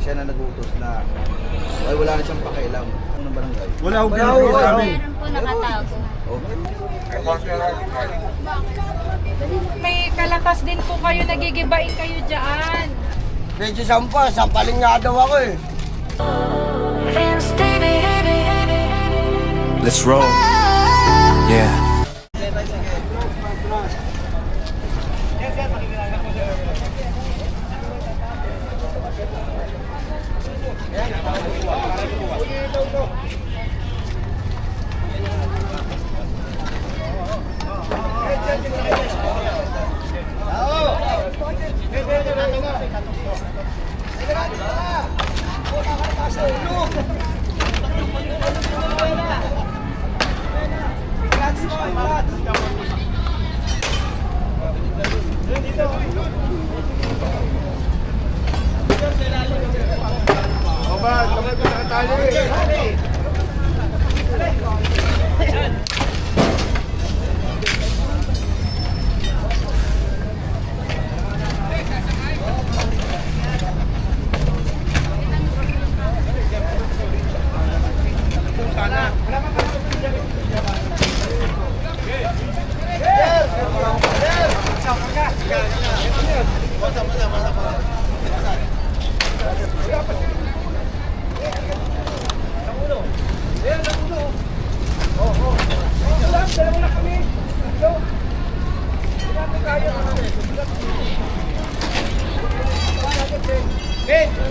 siya na nag-utos na ay wala na siyang pakialam ng barangay. Wala akong pinag-utos sa amin. Meron po nakatago. Okay. May kalakas din po kayo, nagigibain kayo dyan. Medyo sampa, sampalin nga daw ako eh. Let's roll. Yeah.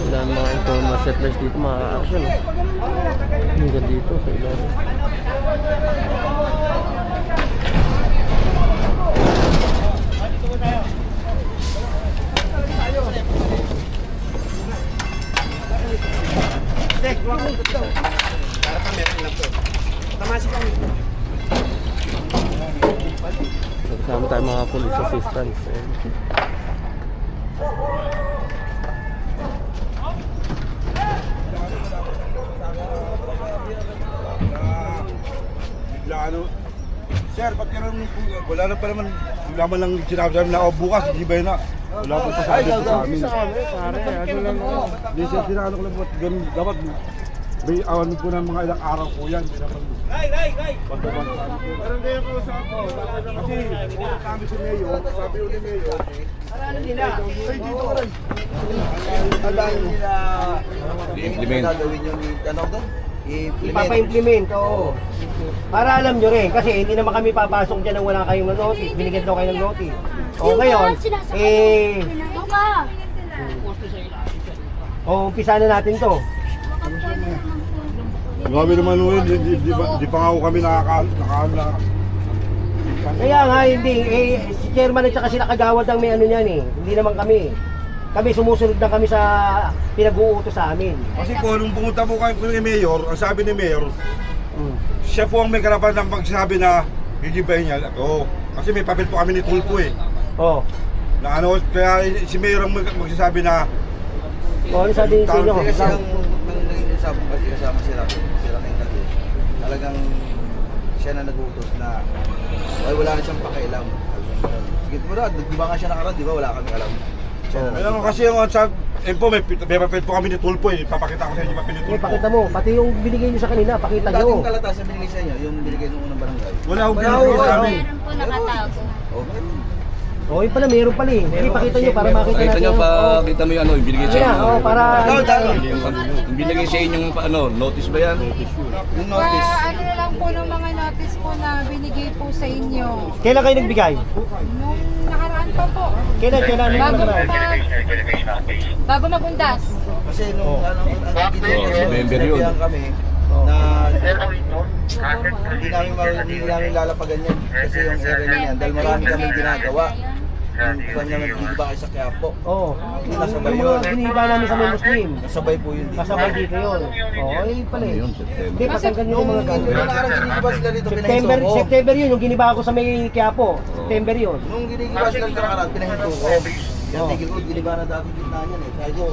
Wala mga informal settlers dito, mga action. Hanggang dito sa ilalim. Kasama tayo mga police assistants. Ano, sir, pati rin wala na pa naman, wala man lang sinabi sa amin na bukas, hindi ba yun na? Wala po pa sabi sa amin. Ano lang ako. Hindi siya sinano ko lang po, ganun, dapat may awan po ng mga ilang araw po yan. Pagkaban sa amin. Parang kaya ko sa ako, kasi pumunta kami si Mayor, sabi ko ni Mayor, ay dito ka rin. Tandaan nila i-implement. Gagawin yung ano doon? Ipapa-implement, oo. Para alam nyo rin, kasi hindi naman kami papasok dyan nang wala kayong notice. Binigyan daw kayo ng notice. O ngayon, umpisa na natin to. Grabe naman nun, di pa nga ako kami nakakaala. Kaya nga, hindi. Si chairman at saka sila kagawad ang may ano niyan eh. Hindi naman kami. Kami sumusunod na kami sa pinag-uutos sa amin. Kasi po, nung pumunta po kami kay Mayor, ang sabi ni Mayor, siya po ang may karapatan ng magsasabi na gigibayin niya. Oo. Kasi may papel po kami ni Tulpo eh. Oo. Na ano, kaya si Mayor ang magsasabi na Ano sabi sa inyo? Kasi ang naging usapang kasi kasama sila ng kasi talagang siya na nag-utos na ay wala na siyang pakialam. Sige mo na, di ba nga siya nakaraan, di ba wala kami alam. Alam mo kasi yung po, may papel po kami ni Tulpo eh. Papakita ko sa inyo papel ni Tulpo. Pakita mo, pati yung binigay nyo sa kanila, pakita Yung dating nyo. kalatas na binigay sa inyo, yung binigay nung unang barangay. Wala akong pinag-utos sa amin. Meron po nakatago. Okay. O, yun pala, meron pala eh. Sige, pakita nyo para makita Pakita natin. nyo, pakita mo yung ano, yung binigay sa Ayan, inyo. para... Yung binigay sa inyo yung ano, notice ba yan? Yung notice. Ano na lang po ng mga notice po na binigay po sa inyo. Kailan kayo nagbigay? Nung nakaraan pa po. Kailan Bago magundas. Kasi nung ano, ang November yun. kami na hindi namin lalapagan yan kasi yung area na yan dahil marami kami ginagawa. Yung kanya nag-iba kayo sa Quiapo. Oo. Nasabay Yung yun. mga giniba namin sa mga Muslim. Nasabay po yun dito. Kasabay dito yun. Oo, yun pala eh. Yun, September. Hindi, patanggal nyo yung mga Nung ganun. nakarang ginigiba sila dito, September, pinahinto ko. September yun, yung giniba ko sa may Quiapo. September yun. Nung ginigiba sila dito nakarang, pinahinto ko. Yan, tigil ko, giniba na dati gitna yan eh. Sabi ko,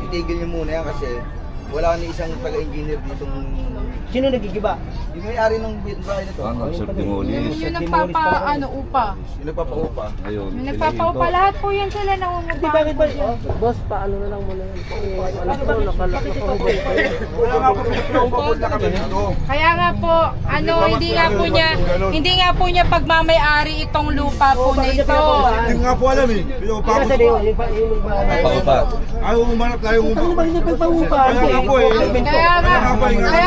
itigil nyo muna yan kasi wala ni isang taga-engineer ditong Sino nagigiba? Yung may-ari ng bahay nito. Ano, Sir Yung Demolis. upa. Yung nagpapaupa. Ayun. Yung nagpapaupa, lahat po yan sila Hindi, nangungupahan bakit po ba? dyan. Boss, paano na lang muna yan? Alam ko, nakahubad kayo. Wala nga po pinapabot na kami dito. Kaya nga po, hindi nga po niya pagmamay-ari itong lupa po na ito. Hindi nga po alam eh. Pinapabot Kasi ko. yung Paupa. Ayaw umanap tayo Ano ba yung nagpapaupa? Kaya nga po eh. Kaya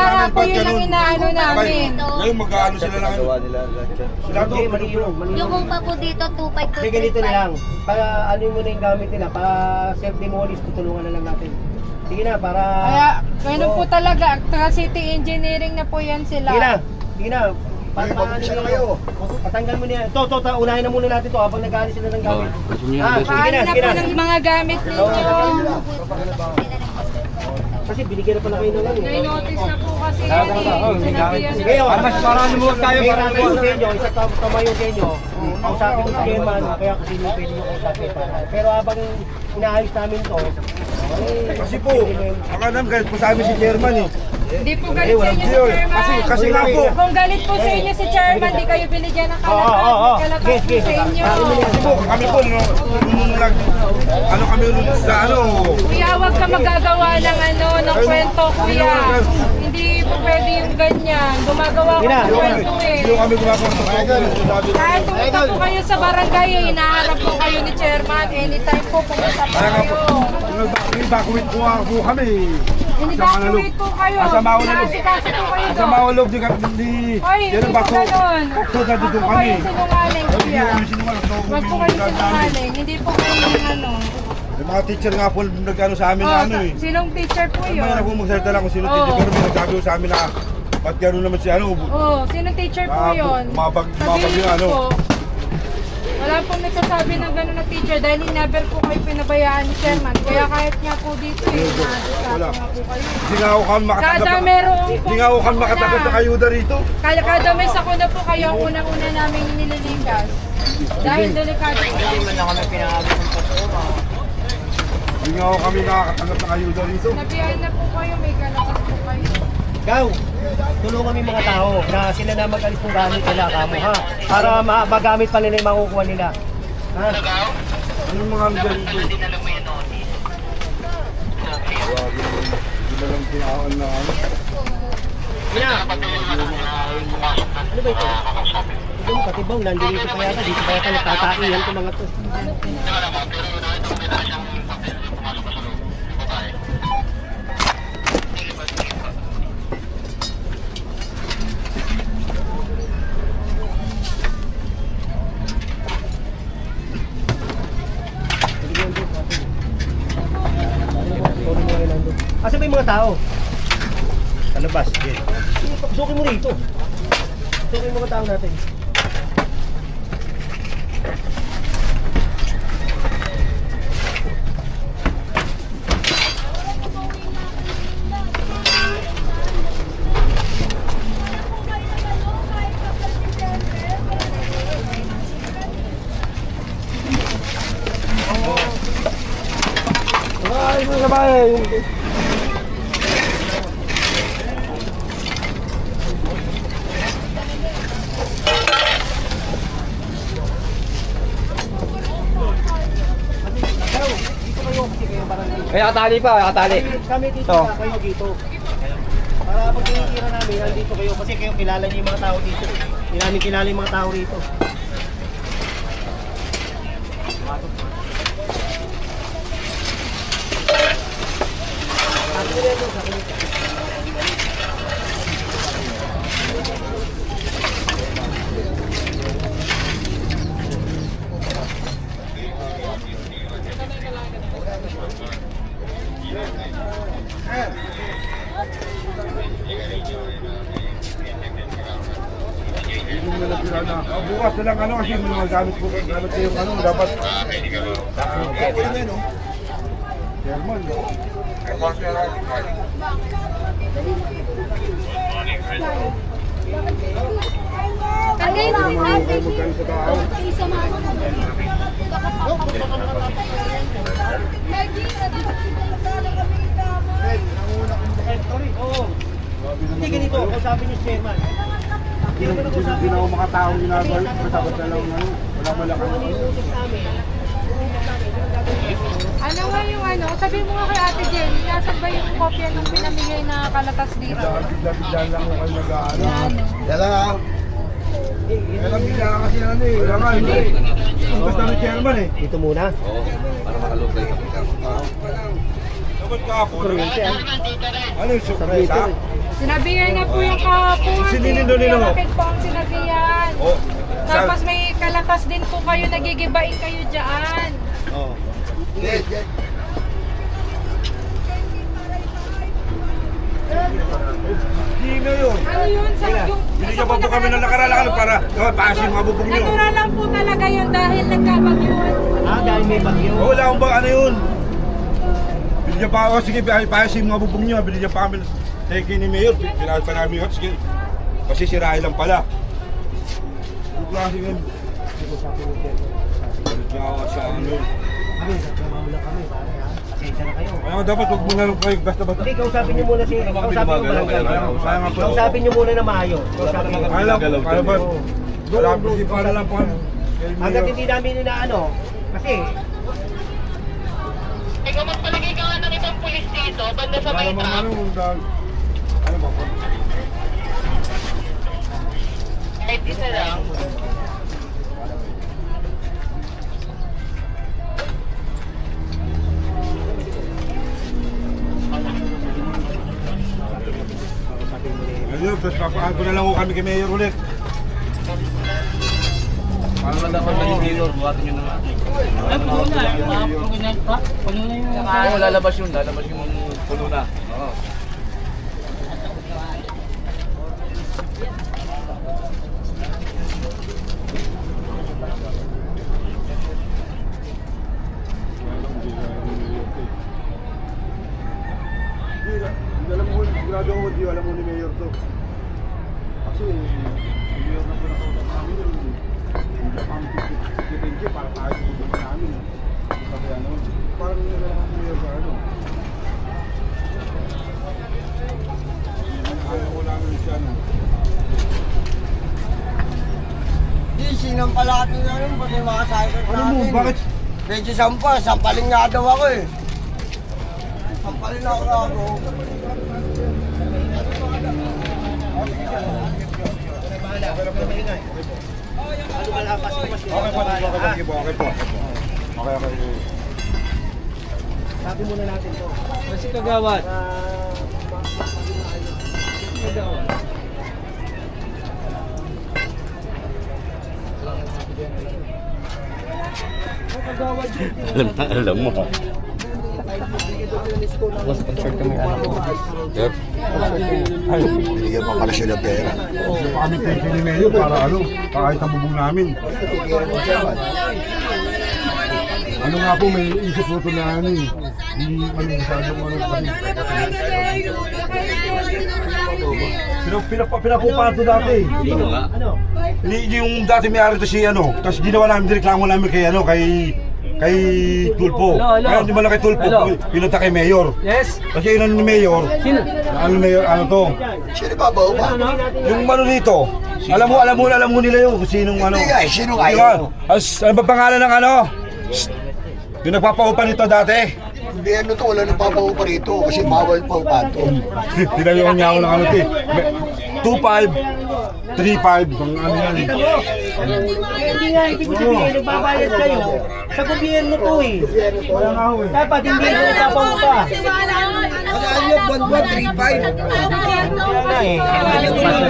nga po yun ang inaano namin. Ngayon mag-aano sila lang. Gawa nila lahat yan. Sila to. Mali yun. Yung upa po dito, 2.5 to Hindi, ganito na 3.5. lang. Para ano mo na yung gamit nila, para self-demolish, tutulungan na lang natin. Sige na, para... Kaya, ganun po talaga. City Engineering na po yan sila. Sige na, sige na. Para paano nyo kayo? Patanggal mo na yan. Ito, unahin na muna natin to habang nag-aani sila ng gamit. Gusto niyo Ah, yung sige Paano na, na sige po na. ng mga gamit ninyo? Kasi binigyan na pala kayo ng ano. May notice na po kasi yan eh. Sinabihan na. Ngayon, para naman tayo para sa inyo, isa tumayo sa inyo. Kausapin ko si Chairman, kaya kasi hindi pwede nyo kausapin para. Pero habang inaayos namin to, Kasi po, ang alam guys, po sa amin si Chairman eh. Hindi po galit sa inyo si Chairman. Kasi nga po. Kung galit po sa inyo si Chairman, di kayo binigyan ng kalakas po sa inyo. Kasi po, kami po, nung ano kami sa ano. Kuya, huwag ka magagawa ng kwento, kuya. Hindi po pwede yung ganyan. Gumagawa ko ng kwento eh. Hindi kami gumagawa sa pagkakas. Kahit pumunta po kayo sa barangay, hinaharap po kayo ni Chairman. Anytime po pumunta po kayo. Evacuate po nga po kami. Ini-evacuate po kayo. Asama ko na loob. Inaasikaso po kayo Sa doon. maulog di Hoy, hindi po ganun. So, Huwag dito po kami. kayo sinungaling, kuya. Huwag po kayo sinungaling. Hindi po kayo ano. Yung mga teacher nga po nag-ano sa amin na ano eh. Sinong teacher po May yun? na po magsalita lang kung sino Oo. teacher. Pero may nagsabi ko sa amin na ba't gano'n naman si ano. Oh, sinong teacher po yun? Mabag Sabihin yung ano. po. Wala pong nagsasabi ng gano'n na teacher dahil never po kayo pinabayaan ni Chairman. Kaya kahit nga po dito eh, naasikaso Wala. nga po kayo. Hindi nga ako kami makatanggap. Kada merong Hindi nga ako kami makatanggap sa kayuda rito. Kada may sakuna po kayo ang unang-una namin nililigas. Dahil delikado po. Hindi nga ako kami nakakatanggap sa kayuda rito. Nabiyahin na po kayo, may kalakas po kayo. Ikaw, tulungan mo yung mga tao na sila na mag-alis ng gamit nila, kamo ha? Para magamit pa nila yung makukuha nila. Ha? Ano mga dyan dito? Hindi na lang pinaan na ano. Ina! Ano ba ito? Ito mo, katibang, nandun dito pa yata, dito pa yata nagtataiyan itong mga to. Asa ba yung mga tao? Sa labas. Sige. Pasukin mo rito. Pasukin mo mga tao natin. Ay, mga kabayan. Kaya katali pa, katali. Kami dito na, kayo dito. Para pag tinitira namin, nandito kayo. Kasi kayo kilala niyo yung mga tao dito. Hindi namin kilala yung mga tao rito. Bukas na lang ano kasi mga gamit ko yung ano dapat. Chairman. Tagay na si Tatay. Magkano sa tao? Isa mga Hindi, ganito dito, kausapin niyo si chairman. Hindi na ako makataong ginagawa. Basta lang ano. Wala malakang Ano yung utos namin? Ano nga yung ano? Sabi mo nga kay Ate Jenny, nasan ba yung kopya nung pinamigay na kalatas dito? Bigla lang ako kayo nag-aano. Yan. Yan lang ah. Kaya lang bigla ka kasi ano eh. Wala nga hindi. Basta ng chairman eh. Dito muna. Oo, para makalog kayo. Dapat kahapon. Ano yung surpresa? Sinabihan na po yung kahapon. Sinilindo nila mo? Bakit po ang sinabihan? Oh. Tapos may kalatas din po kayo, nagigibain kayo dyan. Oh. Sino yun? Ano yun? Sa yung... Binigyan pa po kami ng nakaralakan para paas yung mga bubong nyo. Natural lang po talaga yun dahil nagkabagyuan. Dahil may bagyo. Oh, wala akong ba ano yun? Binigyan pa ako, sige, paas yung mga bubong nyo. Binigyan pa kami ng teki ni Mayor. Pinahal pa namin yun, sige. Kasi sirahin lang pala. Ano klase yun? Binigyan ako sa ano yun. Kami, nagtrabaho lang kami. Pasensya na kayo. Kaya nga dapat huwag muna lang kayo basta-basta. Hindi, kausapin niyo muna si... Kausapin niyo barangay. Kaya nga po. Kausapin niyo muna na maayos. Kausapin niyo. Kaya lang, kaya ba? Wala po, di pa lang po. Hanggat hindi namin inaano. Kasi... Ikaw magpalagay ka nga ng ibang pulis dito, banda sa Wala may namang trap. ano ba po? Kahit isa lang. Ayun, tapos papaan ko na lang ho kami kay Mayor ulit. Para man dapat maging dealer, buhatin nyo na nga. Oo, lalabas yung puno na. Oo. Alam mo, sigurado ako, di alam mo ni Mayor to. Kasi, Mayor na pinakausap namin yun. Hindi pa kami titigil para tayo bubong namin. Sabi ano, parang nila ang Mayor sa ano. Ayaw ko namin siya no. Di, sinampalati na rin, pati mga cyber Ano mo, bakit? Medyo sampaling nga daw ako eh. Sampalin ako ako. Okay po. Okay. Sabi muna natin to. Kasi kagawad. Alam mo. Mas concert kami. Yep. Binigyan pa pala siya ng pera. Hindi pa kami teki ni Mayor para ano, kahit ang bubong namin. Ano nga po, may isip po ito na ano eh. Hindi masyadong ano kami. Pinapupahan ito dati. Ano nga? Yung dati may-ari ito si ano, tapos ginawa namin, direklamo namin kay ano, kay Tulpo. Kaya hindi mo lang kay Tulpo, pinunta kay Mayor. Yes. Kasi yun ang ni Mayor. Sino? Ano Mayor, ano to? Sino ba ba? Yung ano dito, alam mo nila yung kung sinong ano. Hindi nga eh, sino Di ba? Ano ba pangalan ng ano? Yung nagpapaupa nito dati. Hindi ano to, wala nang papaupa rito kasi bawal pa upato. Tinayuan niya ako ng ano ti. 2.5, 3.5, ang ano yan. Hindi nga, hindi ko sabihin, nagbabayad kayo. Sa gobyerno to eh. Wala nga ho eh. Dapat hindi ko nagpapaupa. Ano yung buwan-buwan, 3-5? Kaya nga eh.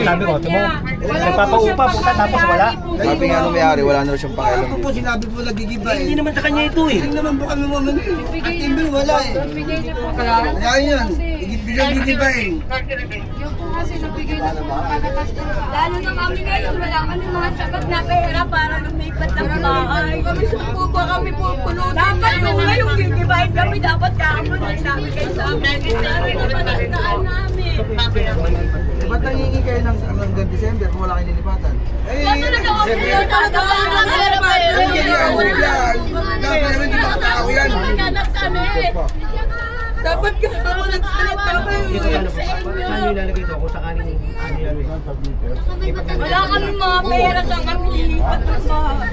Sabi ko, timo, nagpapaupa punta tapos wala. Sabi nga nung may-ari, wala na rin siyang pakialam Ako po sinabi po nagigiba eh. Hindi naman sa kanya ito eh. Hindi naman po kami mamali. At Timbil wala eh. Bigay niyo po kalatas. Kaya yan, gigiba eh. Yung po kasi nabigay na po ang kalatas. Lalo na kami ngayon, wala kami mga sagot na pera para lumipat ng bahay. Kami sumpo ba kami pupulutin. Dapat kung ngayon gigibahin kami, dapat kaamon ay sabi kayo sa amin. Kasi na panagdaan namin. Ba't nangingi kayo ng hanggang December kung wala kayo nilipatan? Kasi nag-offer yun, talaga wala kami pera pa yun. Dapat naman di makatao yan. Maghanap sa amin. Dapat ka ako nagsalita kayo. Dito ano po? Saan nyo ilalagay ito? Kung sakaling ano yan? Wala kami mga pera sa kami lilipat ng bahay.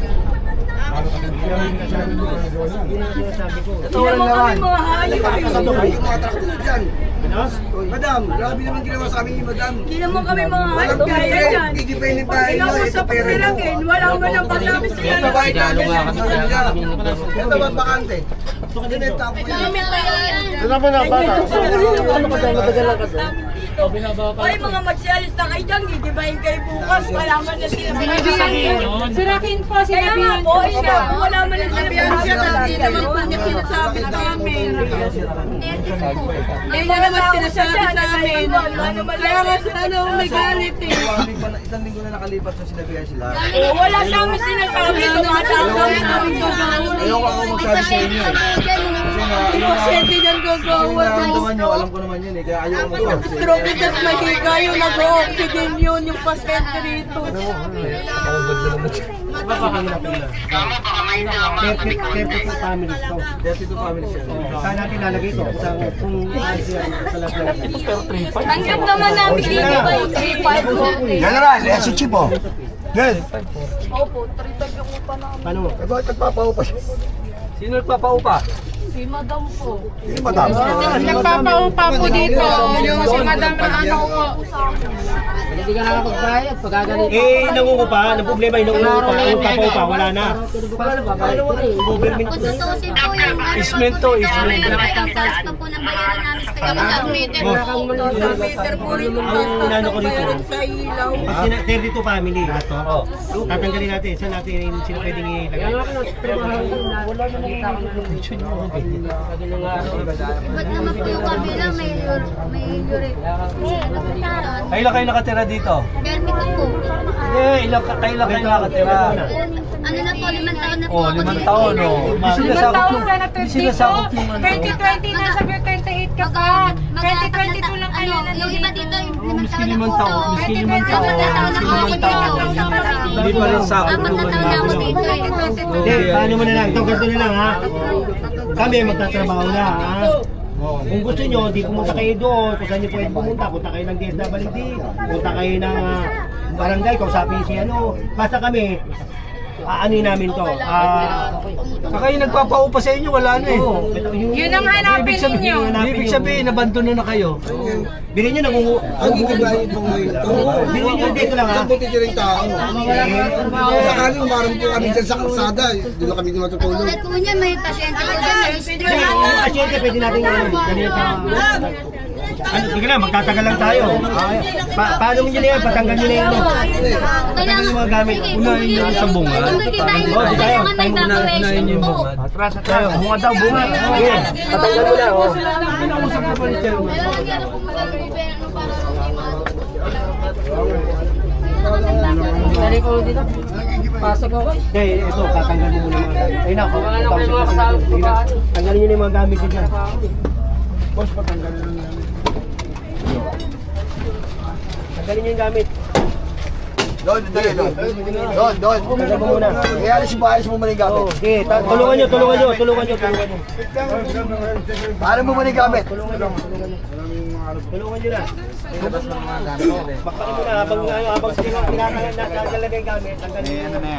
Yun ang sinasabi ko. Hindi naman kami mga hayop. Yung mga traktor dyan. Madam, grabe naman ginawa sa amin ni Madam. Hindi naman kami mga hayop kaya yan. Independent tayo. Kinausap ko sila kin. Wala mo lang pagkami sila. Babayad natin ito ba bakante? Dinenta po yan. Ano ba na bata? Ano ba tayo matagal lang kasi? Ay, mga magsialis na kayo dyan, gigibahin kayo bukas. Wala man na sila. Sirakin po, Kaya nga sinabihan po, ko siya. wala man na sinabihan siya kasi hindi naman po niya sinasabi sa amin. Hindi mo naman sinasabi sa amin. Kaya nga sila na may galit eh. Isang linggo na nakalipas na sinabihan sila. Wala sa amin sinasabi. Tumatawag kami kami gagawin. Ayoko ako magsabi sa inyo eh. Kasi nga, Kasi yan kasi gagawa. nararamdaman nyo, alam ko naman yun eh. Kaya ayoko magsabi sa inyo. Stroke because magiga yung nag-oxygen yun, yung pasyente rito. Perfect families to. 32 families yan. Saan natin lalagay ito? Kung ayos yan sa lahat. Tanggap naman namin dito ba yung 3-5 General, si Chipo. Yes. Opo, 3-5 yung upa namin. Paano? Bakit nagpapaupa siya? Sino nagpapaupa? Si Madam po. Si Madam. Nagpapaupa po dito. Yung si Madam na ano po. Hindi ka nakapagbayad. Pagkagalit. Eh, nangungupa. Ang problema yung nangungupa. Ang papaupa. Wala na. Wala na ba? Government. Kung tutusin po yung ano, Isment to, isment. taas pa po ng bayaran namin sa kanya sa meter po. Sa meter po rin yung Inano ko dito. bayaran sa ilaw. Pag 32 family, ito. Tatanggalin natin. Saan natin sila pwedeng ilagay? Ba't naman po yung kabila may urine? Kailan kayo nakatira dito? Permit ko po. Kailan kayo nakatira? Ano na po, 5 taon na po ako 5 taon, no? Limang taon ka na 32. 2020 na sabi 28 ka pa. 2022 lang kayo na Yung iba dito, 5 taon na po limang taon, ako. miski limang taon. 4 taon na po ako dito. Hindi pa rin sa 4 na taon na ako dito eh. Hindi, paano mo na lang? Ito, ganito na lang, ha? Kami magtatrabaho na, ha? Kung gusto nyo, di pumunta kayo doon. Kung saan nyo pwede pumunta, punta kayo ng DSWD, punta kayo ng barangay, kausapin si ano. Basta kami, aanin namin to. Saka yung nagpapaupa sa inyo, wala na eh. Yun ang hanapin ninyo. Ibig sabihin, nabandono na kayo. Bilhin nyo nangungu... Ang gigibahin po ngayon. Bilhin nyo dito lang, ha? Isang buti rin tao. Sakaling umarang po kami dyan sa kalsada. Doon na kami di matutulog. Katulad po niyan, may pasyente po dyan sa Sige, yung pasyente, pwede natin ganyan sa... Ano, sige lang, magtatagal lang tayo. Paano mo nyo na yan? Patanggal nyo na yan. Patanggal yung mga gamit. Unahin nyo sa bunga. Kung kikitain mo na yung mga evacuation po. Atras tayo. Bunga daw, bunga. Sige, patanggal mo na, oh. Pinausap na pa ni Chairman. Dali ko dito. Pasok ako. Okay, ito, tatanggalin mo na mga gamit. Ayun na, tanggalin nyo na yung mga gamit nyo dyan. Boss, patanggalin lang yan. Tanggalin nyo yung gamit. Doon. Tanggal mo muna. Alis mo muna yung gamit. Oh, sige, tulungan nyo. Paano mo muna yung gamit? Tulungan nyo na. Bakbakin mo na, habang tinatanggal yung gamit, tanggalin nyo na.